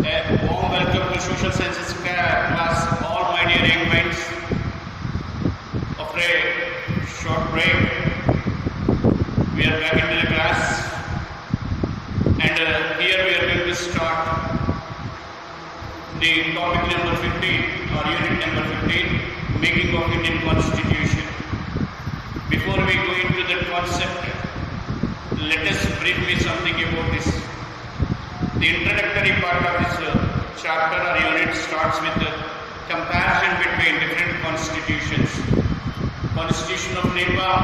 A warm welcome to Social Sciences class, all my dear young minds. After a short break, we are back into the class, and here we are going to start the topic number 15 or unit number 15, making of Indian Constitution. Before we go into the concept, let us brief me something about this. The introductory part of this chapter or unit starts with the comparison between different constitutions. Constitution of Nepal,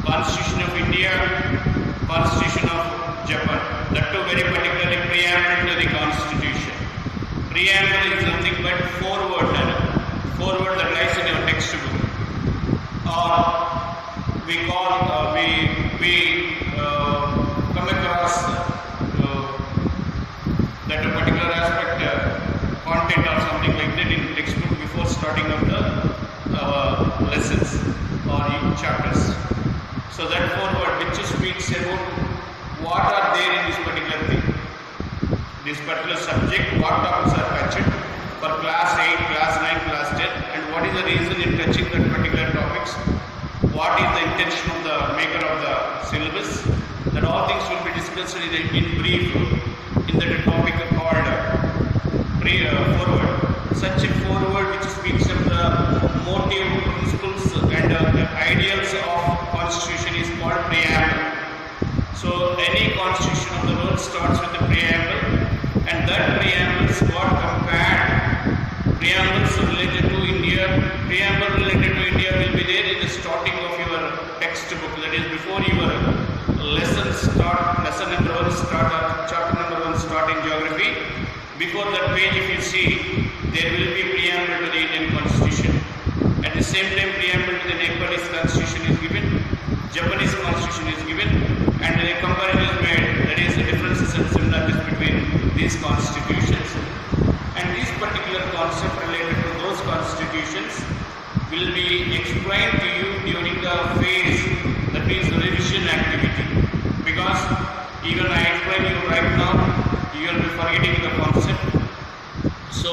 Constitution of India, Constitution of Japan. That too very particularly preamble to the constitution. Preamble is nothing but foreword that lies in your textbook. Or we call, we come across that a particular aspect, content or something like that in textbook before starting of the lessons or chapters. So that foreword which speaks about what are there in this particular thing, this particular subject, what topics are touched for class 8, class 9, class 10, and what is the reason in touching that particular topics, what is the intention of the maker of the syllabus, that all things will be discussed in brief in the topic called foreword. Such a foreword which speaks of the motive, principles and ideals of constitution is called preamble. So any constitution of the world starts with the preamble, and that preamble is what compared. Preambles related to India, preamble related to India will be there in the starting of your textbook, that is before your lesson number 1 start or chapter number 1 start in geography. Before that page, if you see, there will be preamble to the Indian Constitution. At the same time, preamble to the Nepalese Constitution is given, Japanese Constitution is given, and a comparison is made, that is the differences and similarities between these constitutions. And this particular concept related to those constitutions will be explained to you during the phase, that means the revision activity. Because even I explain you right now, you will be forgetting the concept. So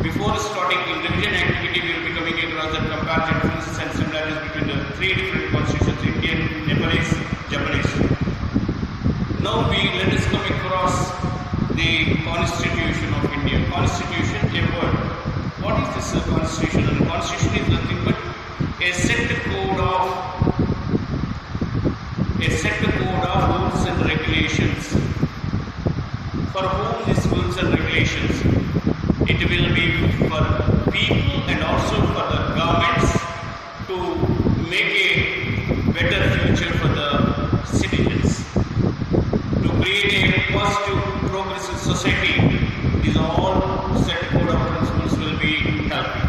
before starting in revision activity, we will be coming across the comparative differences and similarities between the three different constitutions: Indian, Nepalese, Japanese. Now let us come across the Constitution of India. Constitution, a word. What is this Constitution? And Constitution is nothing but a set code of rules and regulations. For whom these rules and regulations? It will be for people and also for the governments to make a better future for the citizens, to create a positive, progressive society. These all set code of principles will be helping.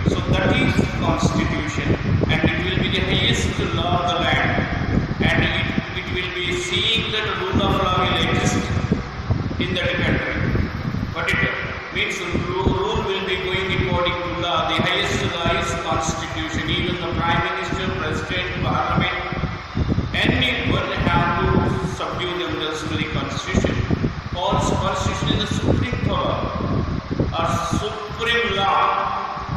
So that is Constitution, and it will be the highest law of the land, and it will be seeing that rule of law will exist in that country. But it means rule will be going according to law. The highest law is Constitution. Even the Prime Minister, President, Parliament, anyone have to subdue themselves to the Constitution. Also, Constitution is the supreme power or supreme law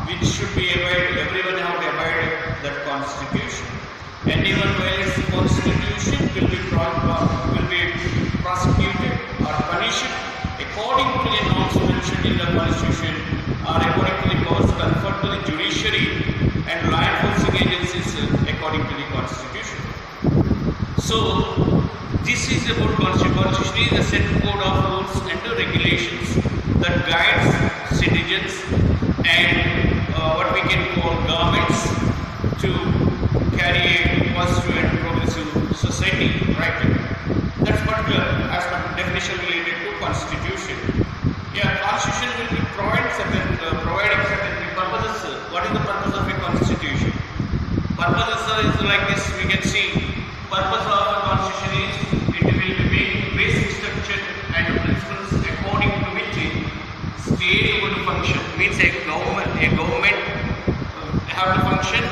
which should be abided. Everyone have to abide that Constitution. Anyone violates the Constitution will be prosecuted or punished according to the norms mentioned in the Constitution, or according to the powers conferred to the judiciary and law enforcing agencies according to the Constitution. So this is about Constitution. Constitution is a set code of rules and regulations that guides citizens and what we can call governments to carry a positive and progressive society, right? That's particular aspect, definition related to Constitution. Yeah, Constitution will be providing certain purposes. What is the purpose of a Constitution? Purposes is like this. We can see purpose of a Constitution is it will be making basic structure and principles according to which state would function. Means a government have to function.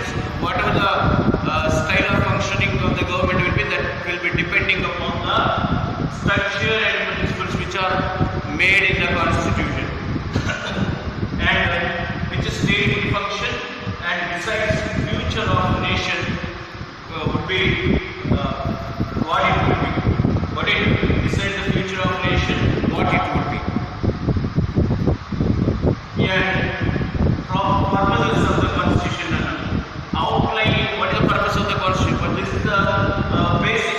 Whatever the style of functioning of the government will be, that will be depending upon the structure and principles which are made in the constitution and which state will function and decides future of nation would be what it would be. What it decide the future of nation, what it would be. Yeah, purposes of the constitution. Outlining what is the purpose of the constitution. But this is the basic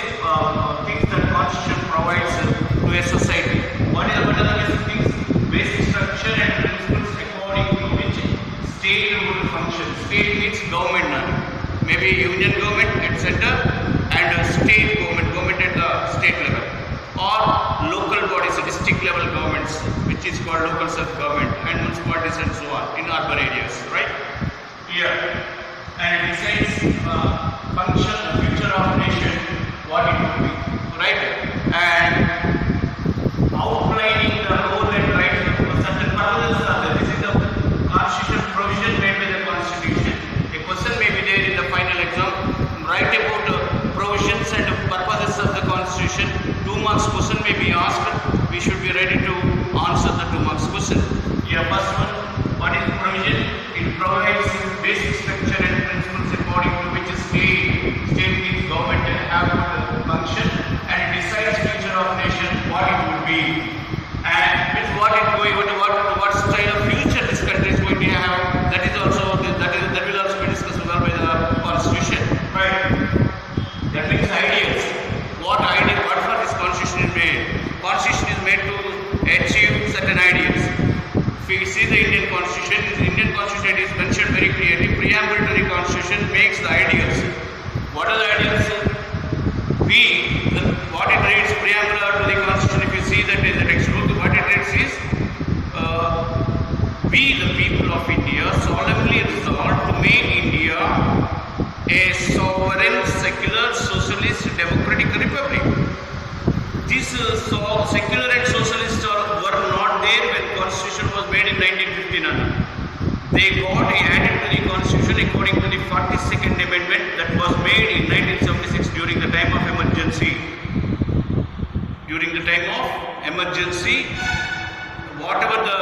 things that constitution provides to a society. What are the basic things? Basic structure and principles according to which state will function. State means government, maybe union government at center and state government at the state level, or local bodies, district level governments, which is called local self-government, and municipalities and so on in urban areas, right? Here, and it decides function, the future of nation, what it will be, right? And outlining the role and rights of certain purposes are there. This is the constitutional provision made by the constitution. A question may be there in the final exam. Write about provisions and purposes of the constitution. 2 marks question may be asked. We should be ready to answer the 2 marks question. Yeah, first one. What is provision? It provides basic structure and principles according to which state means government have to function, and it decides future of nation, what it would be, and with what style of future this country is going to have. That is also that will also be discussed well by the constitution, right? That means ideals. What for this constitution is made? Constitution is made to achieve certain ideals. If we see the Indian constitution is mentioned very clearly. Preamble to the constitution makes the ideals. What are the ideals? What it reads, preamble to the constitution, if you see that in the textbook, what it reads is, we the people of India solemnly resolve to make India a sovereign, secular, socialist, democratic republic. These secular and socialist were not there when constitution was made in 1959. They got added to the constitution according to the 42nd amendment that was made in 1976 during the time of emergency. During the time of emergency, whatever the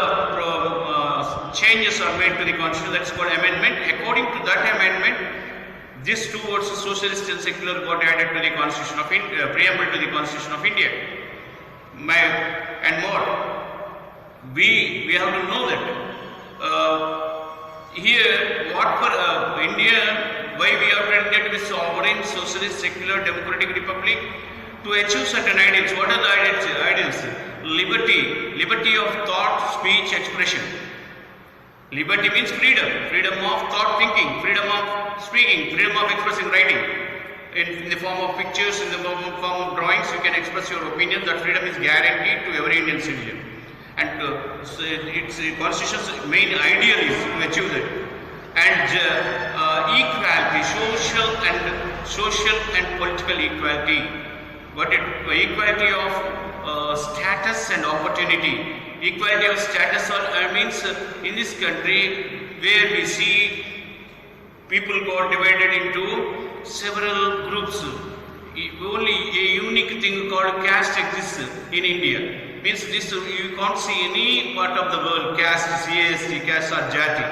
changes are made to the constitution, that's called amendment. According to that amendment, these two words, socialist and secular, got added to the constitution of India, preamble to the constitution of India. And more, we have to know that here, what for India, why we are India to be sovereign, socialist, secular, democratic republic, to achieve certain ideals. What are the ideals? Liberty of thought, speech, expression. Liberty means freedom of thought, thinking, freedom of speaking, freedom of expressing, writing. In the form of pictures, in the form of drawings, you can express your opinion. That freedom is guaranteed to every Indian citizen. And its constitution's main ideal is to achieve that. And equality, social and political equality. Equality of status and opportunity. Equality of status means in this country where we see people got divided into several groups. Only a unique thing called caste exists in India. Means this you can't see any part of the world caste, CAST, caste or jati.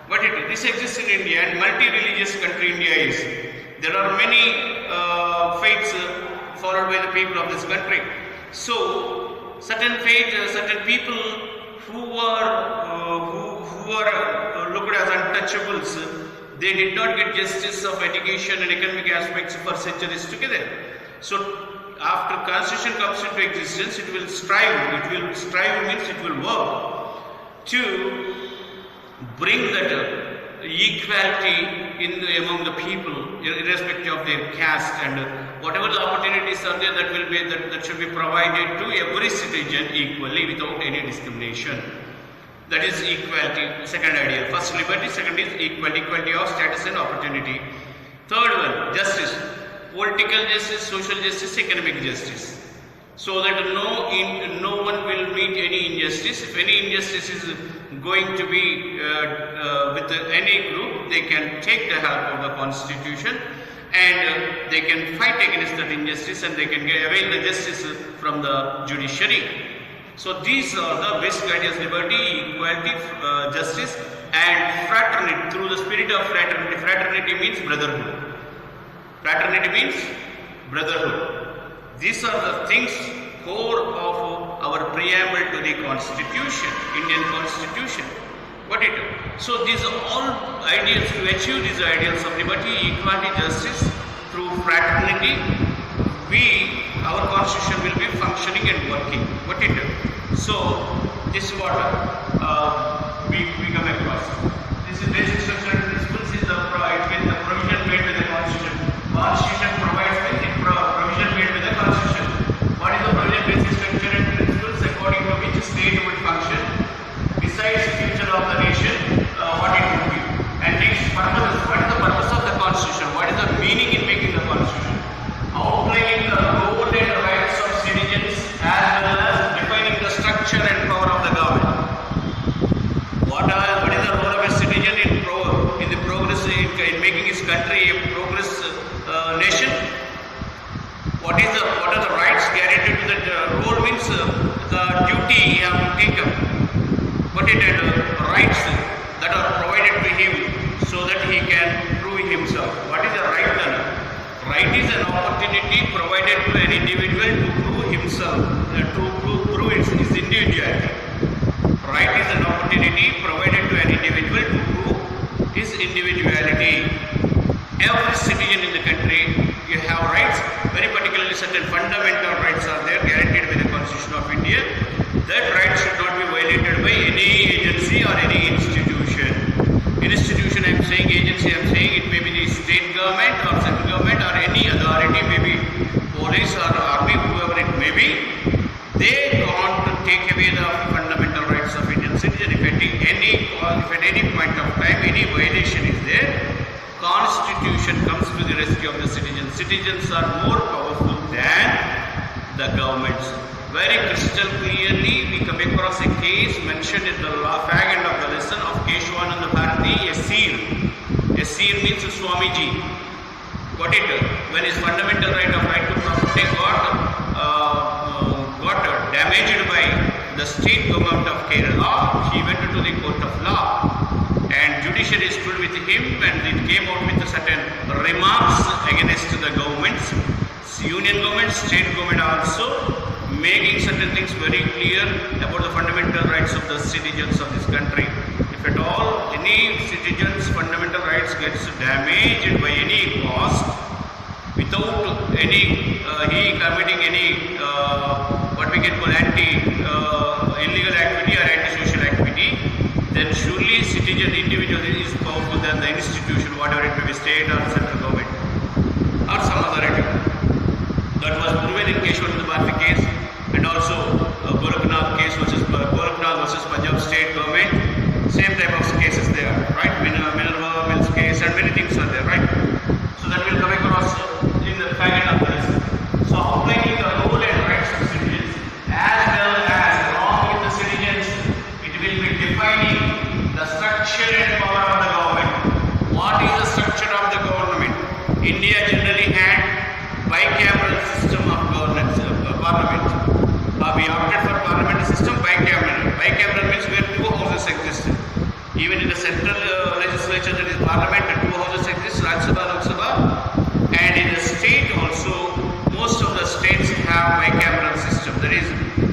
But this exists in India, and multi-religious country India is. There are many faiths followed by the people of this country. So certain faith, certain people who are looked as untouchables, they did not get justice of education and economic aspects for centuries together. So after constitution comes into existence, it will strive means it will work to bring that equality among the people, irrespective of their caste, and whatever the opportunities are there, that should be provided to every citizen equally without any discrimination. That is equality, second idea. First liberty, second is equality of status and opportunity. Third one, justice. Political justice, social justice, economic justice. So that no one will meet any injustice. If any injustice is going to be with any group, they can take the help of the constitution and they can fight against that injustice, and they can avail the justice from the judiciary. So these are the basic ideas: liberty, equality, justice, and fraternity. Through the spirit of fraternity. Fraternity means brotherhood. Fraternity means brotherhood. These are the things core of our preamble to the Constitution, Indian Constitution. Got it? So these are all ideals. To achieve these ideals of liberty, equality, justice through fraternity, our Constitution will be functioning and working. Got it? So this is what we come across. This is basic structure and principles. Is the provision made with the Constitution. Constitution provides with the provision made with the Constitution. What is the provision, basic structure and principles according to which state would function? Besides the future of the nation, what it would be. And next, purpose. What is the purpose of the Constitution? What is the meaning in making the Constitution? Outlining the role and rights of citizens as well as defining the structure and power of the government. What is the role of a citizen in the progress in making his country a progress nation? What are the rights guaranteed to the role means the duty he has to take up. But it and rights that are provided to him so that he can prove himself. What is the right then? Right is an opportunity provided to an individual to prove himself, to prove his individuality. Right is an opportunity provided to an individual to prove his individuality. Every citizen in the country, you have rights, very particularly certain fundamental rights are there guaranteed by the Constitution of India. That right should not be violated by any agency or any institution. Institution, I am saying agency, I am saying it may be the state government or central government or any authority, maybe police or army, whoever it may be. They want to take away the fundamental rights of Indian citizen. If at any point of time any violation is there, Constitution comes to the rescue of the citizens. Citizens are more powerful than the governments. Very crystal clearly, we come across a case mentioned in the fag end of the lesson of Keshwananda Bharati, a seer. A seer means Swamiji. Got it? When his fundamental right of right to property got damaged by the state government of Kerala, he went to the court of law. And judiciary stood with him and it came out with certain remarks against the governments, union government, state government also, making certain things very clear about the fundamental rights of the citizens of this country. If at all any citizen's fundamental rights gets damaged by any cost, without any he committing any what we can call illegal activity or antisocial activity, then surely citizen individual is powerful than the institution, whatever it may be, state or central government or some other entity. That was proven in Keshwananda Bharati case, and also Gorakhnath case versus Punjab state government. Same type of cases there, right? Minerva Mills case and many things are there, right? So that will come across in the packet of this. So outlining the role and rights of citizens as well as along with the citizens, it will be defining the structure and power of the government. What is the structure of the government? India generally had bicameral system of governance, parliament. We opted for parliamentary system bicameral. Bicameral means where two houses exist. Even in the central legislature, that is parliament, two houses exist, Rajya Sabha, Lok Sabha. And in the state also, most of the states have bicameral system. That is,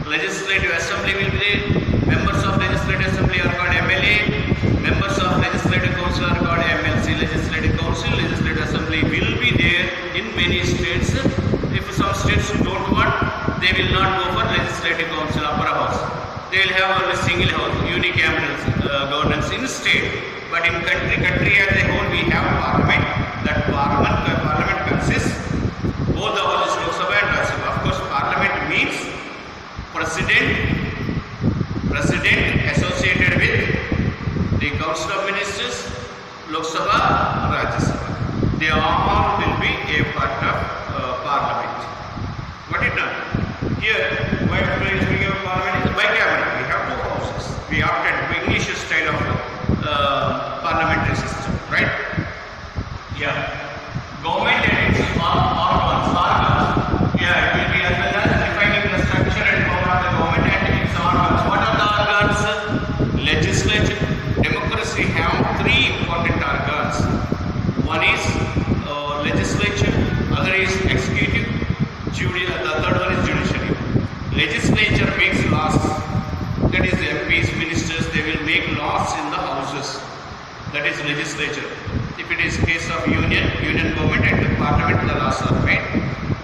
legislative assembly will be there. Members of legislative assembly are called MLA. Members of legislative council are called MLC. Legislative council, legislative assembly will be there in many states. If some states don't want, they will not go for legislative council, upper house. They will have only single house, unicameral governance in state. But in country as a whole, we have parliament. That parliament consists both the houses, Lok Sabha and Rajya Sabha. Of course, parliament means president associated with the council of ministers, Lok Sabha, Rajya Sabha. They all will be a part of parliament. What it done? Here, why speaking of parliament is bicameral. We have two houses. We opted for English style of parliamentary system, right? Yeah. Government and its organs. Yeah, it will be as well as defining the structure and power of the government and its legislature makes laws. That is MPs, ministers, they will make laws in the houses. That is legislature. If it is case of union government and the parliament, the laws are made.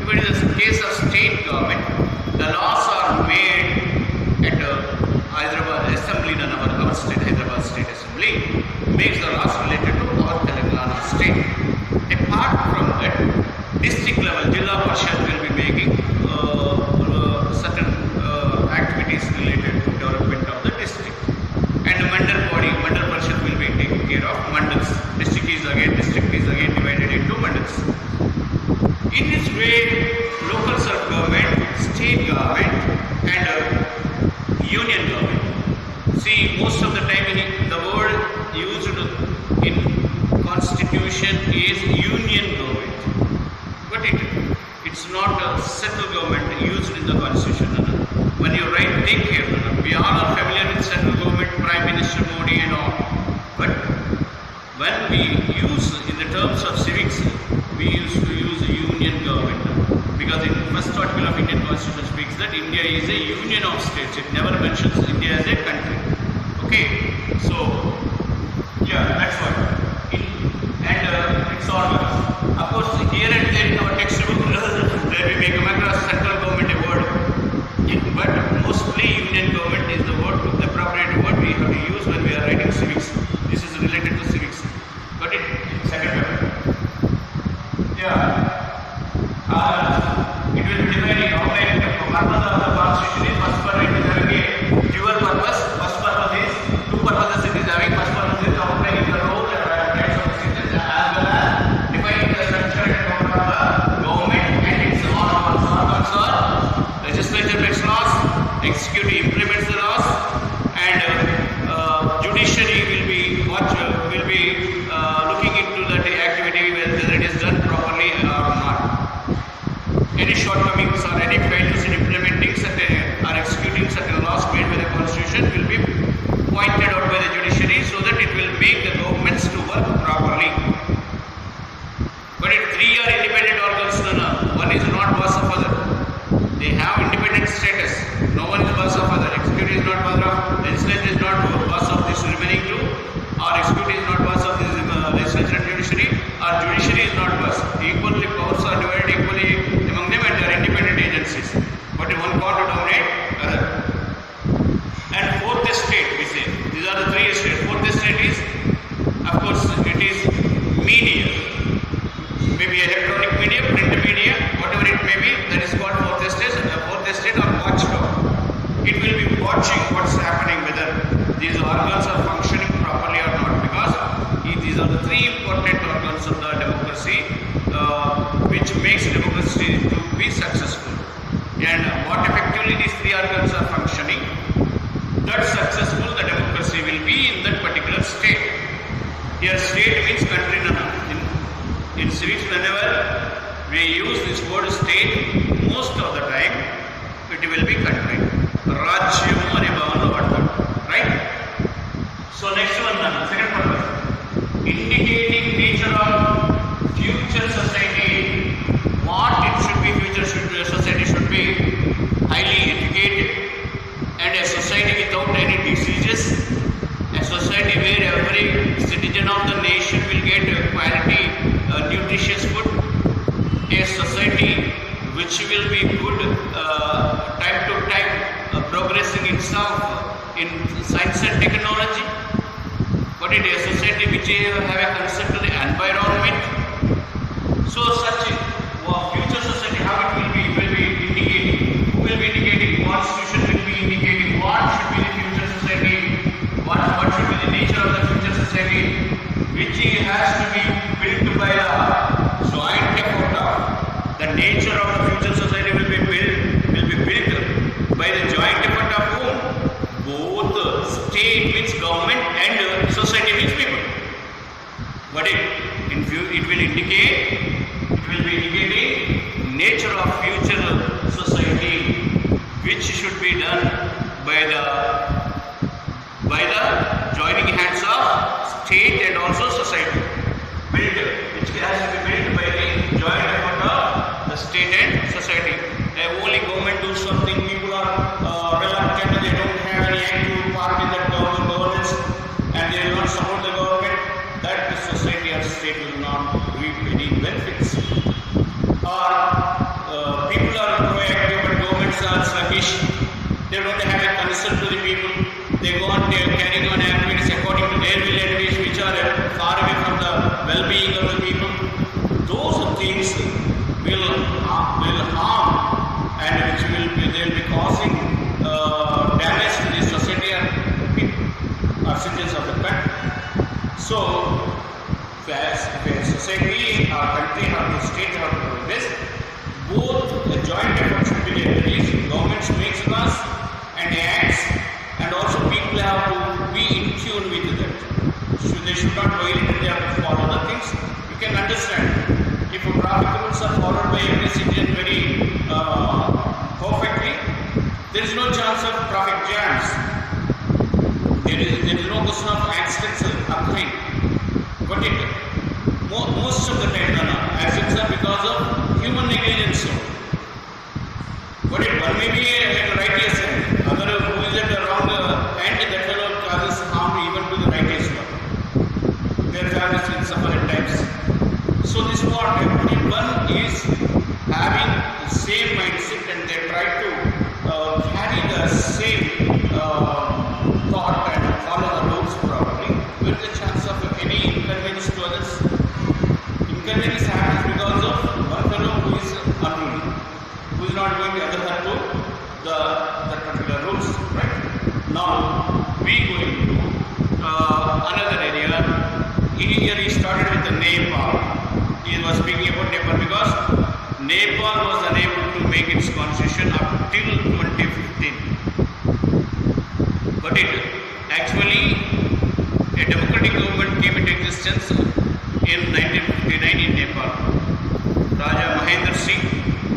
If it is a case of state government, the laws are made at Hyderabad Assembly, our state, Hyderabad State Assembly, makes the laws related to our Telangana state. Apart from that, district level, Jilla Parishad will be making certain activities related to development of the district. And the Mandal body, Mandal Parishad will be taking care of mandals. District is again divided into mandals. In this way, local self-government, state government and union government. See, most of the time the word used in constitution is union government. But it's not a central government used in the constitution. When you write, take care. We all are familiar with central government, Prime Minister Modi and all. But when we use in the terms of civics, we used to use union government. Because in first article of Indian Constitution speaks that India is a union of states. It never mentions India as a country. Okay, so yeah, that's what. And it's organs. Of course, here and there in our textbook, there we may come across central government a word. But mostly union government is the word, the appropriate word we have to use when we are writing civics. This is related to civics. Got it? Second level. Yeah. It will be dividing outline. Purpose of the constitution is first purpose is having a dual purpose. First purpose is two purposes it is having. First purpose is outlining the role and rights of the citizens as well as defining the structure and power of the government and its organs. Organs are legislature makes laws, executive implements the laws, and judiciary will be looking into that activity whether it is done properly or not. Any shortcomings or any failures in implementing certain or executing certain laws made by the constitution will be pointed out by the judiciary so that it will make the governments to work properly. But if three are independent organs, one is not boss of other. They have independent status. No one is boss of other. Executive is not boss of, legislature is not boss of this remaining two, or executive is not boss of this legislature and judiciary, or judiciary is not boss. Equally powers are divided equally among them and they are independent agencies. But one can't dominate other. And fourth estate, we say. These are the three estates. Fourth estate is, of course, it is media. Maybe electronic media, print media, whatever it may be, that is called fourth estate. And the fourth estate or watchdog. It will be watching what's happening, whether these organs are functioning properly or not, because these are the three important organs of the democracy, which makes democracy to be successful. And what effectively these three organs are functioning, that successful the democracy will be in that particular state. Here state means country. In civics, whenever we use this word state, most of the time it will be country. Rajyam ane bhavanlo vaadtaru, right? So next one, second purpose, indicating nature of future society. What it should be, society should be highly educated, and a society without any diseases, a society where every citizen of the nation will get quality nutritious food, a society which will be good time to time progressing itself in science and technology, but it is a society which have a concern to the environment. So such future society, how it will be indicating, who will be indicating, constitution will be indicating what should be the future society, what should be the nature of the future society, which has to be built by the joint effort of the nature of the future society will be built by the joint effort of whom? Both state means government and society means people. But it will be indicating nature of future society, which should be done by the joining hands of state and also society. Built, which has to be built by the joint effort of the state and society. Only government do something, people are reluctant, they don't have any active part in that governance, and they will not support the government, that the society or state will not reap any benefits. Or people are proactive but governments are sluggish, they don't have a concern to the people, they go on, they are carrying on activities according to their will and wish, which are far away from the well-being of the people. Those things will harm, and which will be causing damage to the society or citizens of the country. So, as society, our country, or the state have to do this, both the joint efforts should be there. That is, governments makes laws and acts, and also people have to be in tune with that. So they should not violate it, they have to follow the things. You can understand, if traffic rules are followed by every citizen very perfectly, there is no chance of traffic jams. There is no question of accidents occurring. But most of the time, accidents are because of human negligence. But one may be at the right hand, other who is at the wrong hand, that fellow causes harm even to the righteous one. Their families will suffer at times. So this is what everyone is having the same mindset, and they try to carry the same thought and follow the rules properly. With the chance of any inconvenience to others. Inconvenience happens because of one fellow who is unruly, who is not going to adhere to the particular rules. Right? Now we go into another area. Here he started with the Nepal. He was speaking about Nepal because Nepal was unable to make its constitution up till 2015. But actually a democratic government came into existence in 1959 in Nepal. Raja Mahendra Singh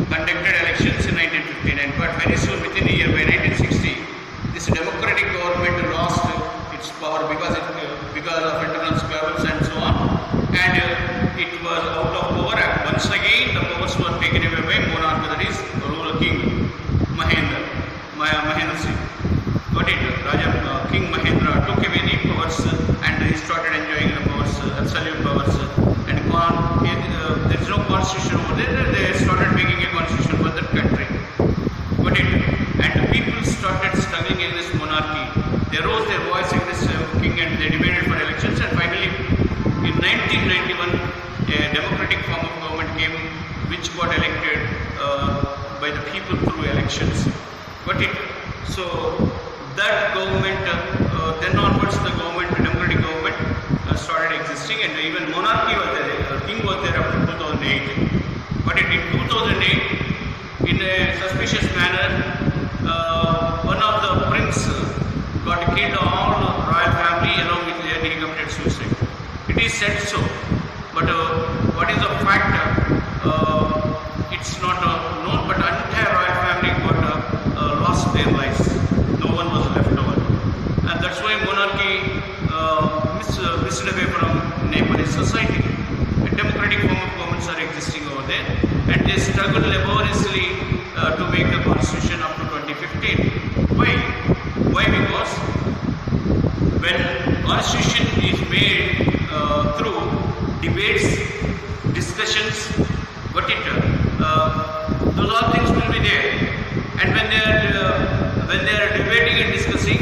conducted elections in 1959, but very soon, within a year, by 1960, this democratic government lost its power because of internal squabbles and so on, and it was out of power. Once again, the powers were taken away by monarch, that is, ruler King Mahendra Singh. Got it? King Mahendra took away the powers, and he started enjoying the powers, absolute powers, and there is no constitution over there. They started making a constitution for that country. Got it? And the people started struggling in this monarchy. They rose their voice against king, and they demanded for elections, and finally in 1991 a democratic form of government came, which got elected by the people through elections. Got it? So that government, then onwards the democratic government started existing, and even monarchy was there, king was there up to 2008. But in 2008, in a suspicious manner, one of the prince got killed, all royal family along with their, he committed suicide. It is said so, but what is the fact? It's not known, but entire royal family got lost their lives. No one was left over, and that's why monarchy missed away from Nepalese society. A democratic form of governments are existing over there, and they struggled laboriously to make the constitution up to 2015. Why? Because when constitution is made through debates, discussions, those all things will be there, and when they are debating and discussing,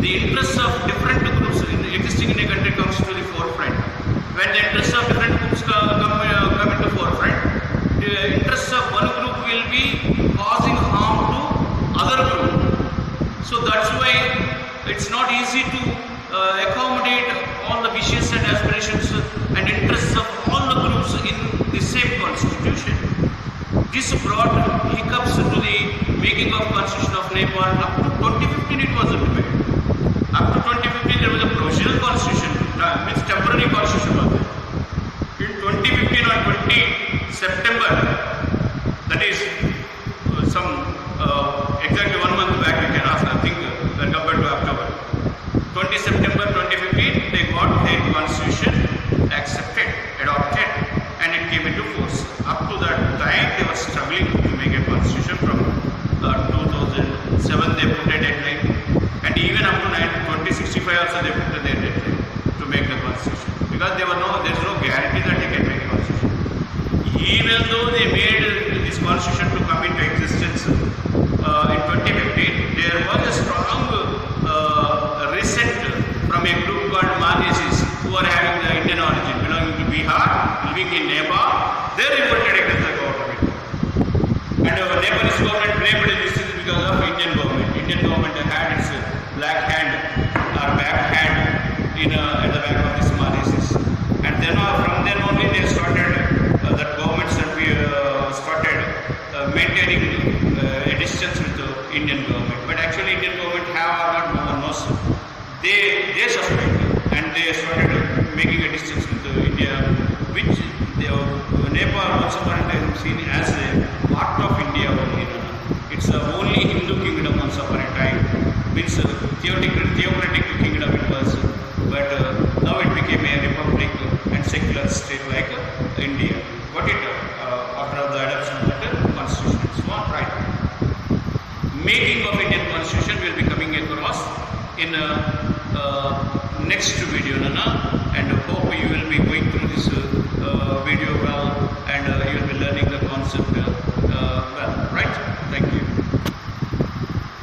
the interests of different groups existing in a country comes to the forefront. When the interests of different groups come into forefront, the interests of one group will be causing harm to other group. So that's why it's not easy to accommodate all the wishes and aspirations and interests of all the groups in the same constitution. This brought hiccups to the making of constitution of Nepal. Up to 2015 it was a debate. Up to 2015 there was a provisional constitution, means temporary constitution was there. In 2015 on 20 September, that is exactly 1 month back, you can ask, I think, when compared to October. 20 September 2015, they got their constitution accepted, adopted, and it came into force. Up to that time, they were struggling to make a constitution. From 2007 even though they made this constitution to come into existence in 2015, there was a strong resent from a group called Madhesis who are having the Indian origin, belonging to Bihar, living in Nepal. They revolted against the government. And Nepalese government blamed this because of Indian government. Indian government had its black hand or back hand at the back of this Madhesis. And then from then only they started, that governments started maintaining a distance with the Indian government. But actually Indian government have or not, no one knows. They suspect and they started making a distance with India, which Nepal once upon a time seen as a part of India only. It's only Hindu kingdom once upon a time, which theocratic kingdom it was, but now it became a republic and secular state like India. Got it? After the adoption of the constitution, so on, right? Making of Indian constitution will be coming across in next video, Nana, and hope you will be going through this